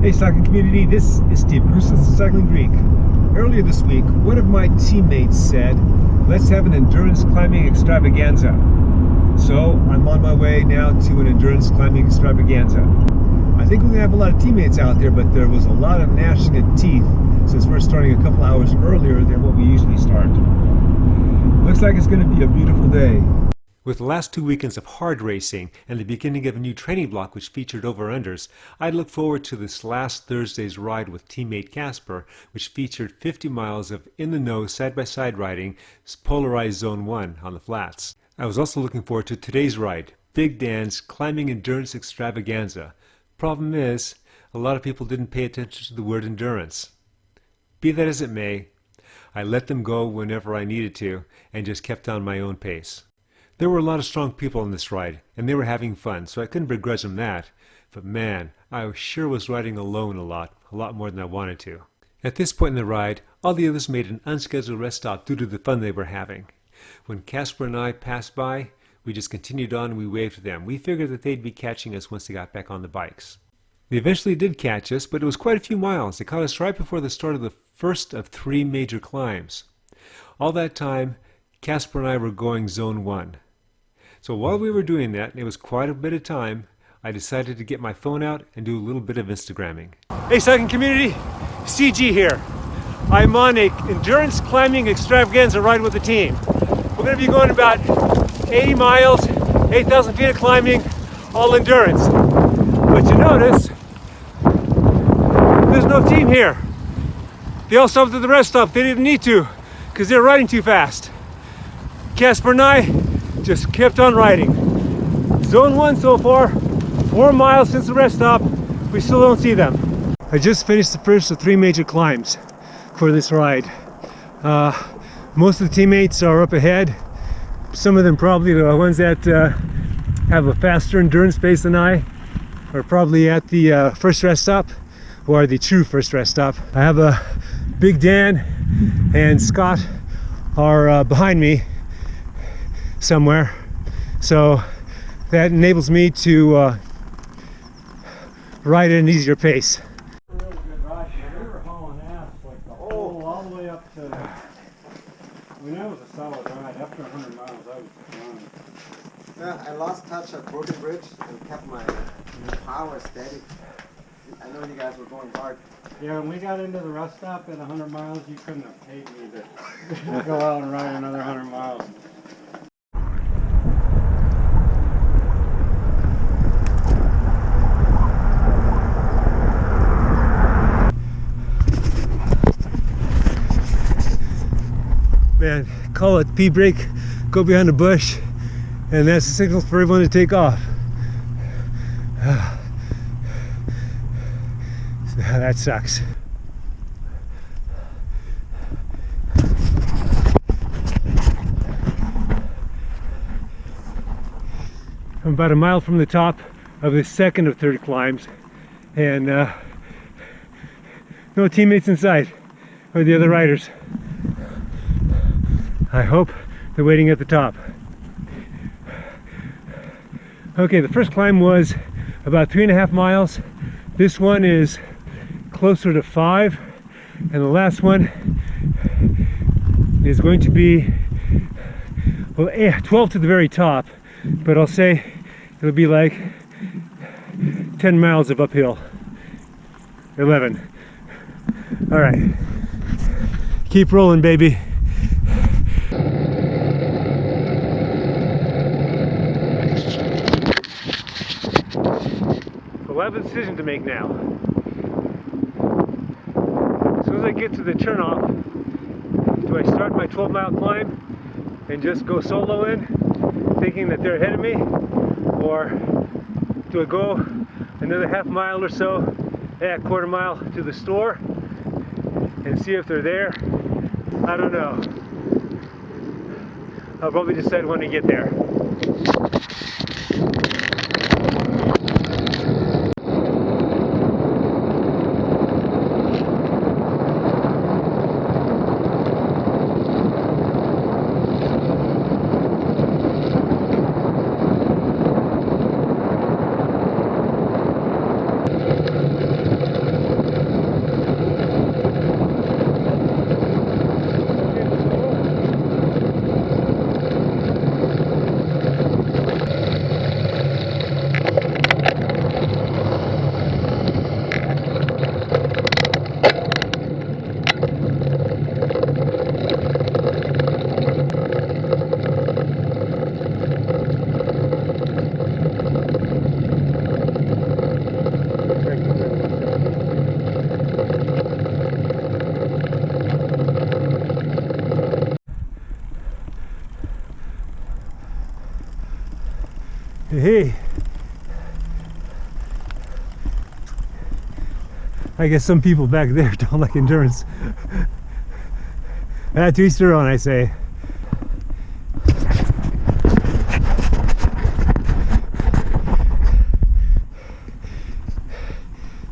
Hey cycling community, this is Steve, Cruises to Cycling Greek. Earlier this week, one of my teammates said, let's have an endurance climbing extravaganza. So I'm on my way now to an endurance climbing extravaganza. I think we're going to have a lot of teammates out there, but there was a lot of gnashing of teeth since we're starting a couple hours earlier than what we usually start. Looks like it's going to be a beautiful day. With the last 2 weekends of hard racing and the beginning of a new training block which featured over-unders, I look forward to this last Thursday's ride with teammate Casper, which featured 50 miles of in-the-know side-by-side riding, polarized Zone 1 on the flats. I was also looking forward to today's ride, Big Dan's Climbing Endurance Extravaganza. Problem is, a lot of people didn't pay attention to the word endurance. Be that as it may, I let them go whenever I needed to and just kept on my own pace. There were a lot of strong people on this ride, and they were having fun, so I couldn't begrudge them that. But man, I sure was riding alone a lot more than I wanted to. At this point in the ride, all the others made an unscheduled rest stop due to the fun they were having. When Casper and I passed by, we just continued on and we waved to them. We figured that they'd be catching us once they got back on the bikes. They eventually did catch us, but it was quite a few miles. They caught us right before the start of the first of 3 major climbs. All that time, Casper and I were going Zone 1. So while we were doing that, and it was quite a bit of time, I decided to get my phone out and do a little bit of Instagramming. Hey cycling community, CG here. I'm on a endurance climbing extravaganza ride with the team. We're going to be going about 80 miles, 8,000 feet of climbing, all endurance. But you notice, there's no team here. They all stopped at the rest stop. They didn't need to, because they're riding too fast. Casper and I just kept on riding. Zone 1 so far, 4 miles since the rest stop. We still don't see them. I just finished the first of 3 major climbs for this ride. Most of the teammates are up ahead. Some of them, probably the ones that have a faster endurance pace than I, are probably at the first rest stop, or the true first rest stop. I have a Big Dan and Scott are behind me somewhere, so that enables me to ride at an easier pace. Really good ride. We were hauling ass like the whole, all the way up to. I mean, that was a solid ride. After 100 miles, I was done. Yeah, I lost touch at Broken Bridge and kept my power steady. I know you guys were going hard. Yeah, when we got into the rest stop at 100 miles, you couldn't have paid me to go out and ride another 100 miles. Man, call it P brake, go behind the bush, and that's the signal for everyone to take off. That sucks. I'm about a mile from the top of the second of 3 climbs, and no teammates in sight, or the other riders. I hope they're waiting at the top. Okay, the first climb was about 3.5 miles. This one is closer to 5, and the last one is going to be, well, 12 to the very top, but I'll say it'll be like 10 miles of uphill. 11. All right, keep rolling, baby. I have a decision to make now. As soon as I get to the turnoff, do I start my 12-mile climb and just go solo in, thinking that they're ahead of me, or do I go another half mile or so, quarter mile to the store and see if they're there? I don't know. I'll probably decide when to get there. Hey. I guess some people back there don't like endurance. To each their own, I say.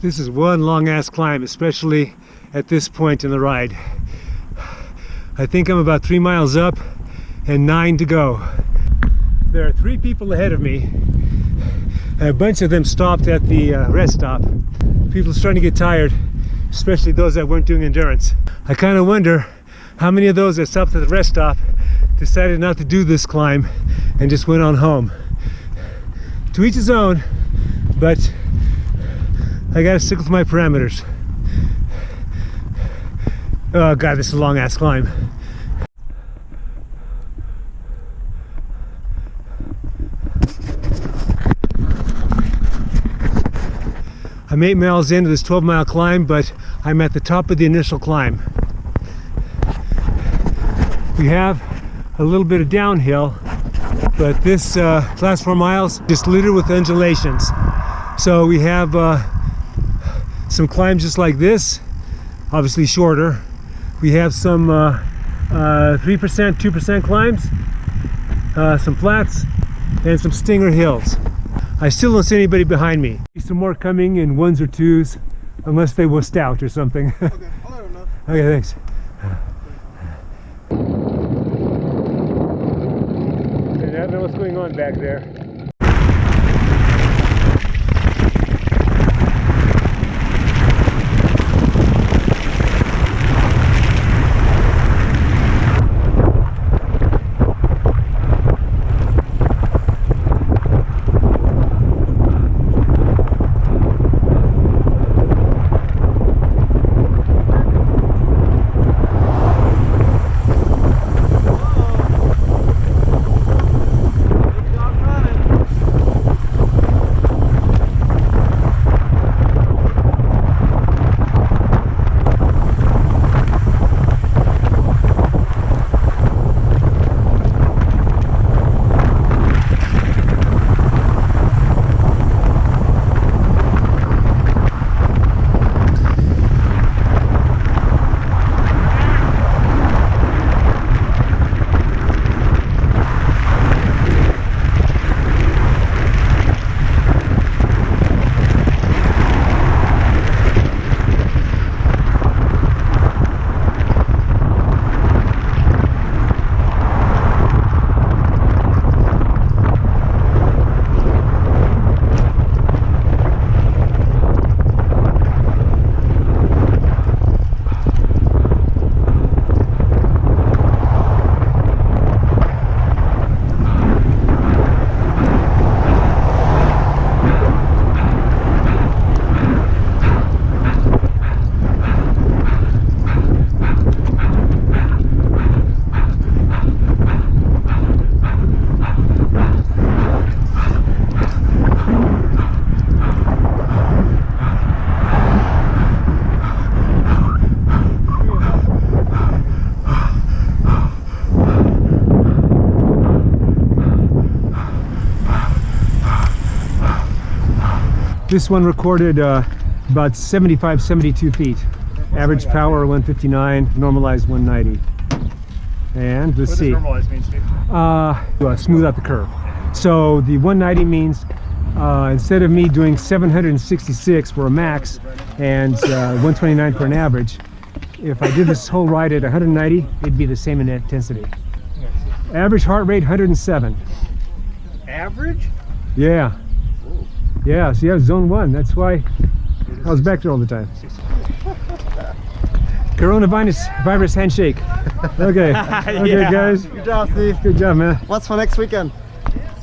This is one long ass climb, especially at this point in the ride. I think I'm about 3 miles up and 9 to go. There are 3 people ahead of me. A bunch of them stopped at the rest stop. People are starting to get tired, especially those that weren't doing endurance. I kind of wonder how many of those that stopped at the rest stop decided not to do this climb and just went on home. To each his own, but I gotta stick with my parameters. Oh God, this is a long ass climb. I'm 8 miles into this 12-mile climb, but I'm at the top of the initial climb. We have a little bit of downhill, but this last 4 miles just littered with undulations. So we have some climbs just like this, obviously shorter. We have some 3%, 2% climbs, some flats, and some stinger hills. I still don't see anybody behind me. Some more coming in 1s or 2s, unless they were stout or something. Okay, I'll let them know. Okay, thanks. I don't know what's going on back there. This one recorded about 75, 72 feet. Average power 159, normalized 190. And let's see. What does normalized mean, Steve? Smooth out the curve. So the 190 means instead of me doing 766 for a max and 129 for an average, if I did this whole ride at 190, it'd be the same in intensity. Average heart rate 107. Average? Yeah. Yeah, so you have zone 1. That's why I was back there all the time. Coronavirus handshake. Okay. Okay, Yeah. guys. Good job, Steve. Good job, man. What's for next weekend?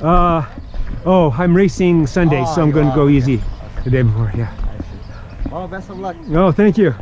Oh, I'm racing Sunday, so I'm going to go easy the day before. Yeah. Oh, best of luck. Oh, thank you.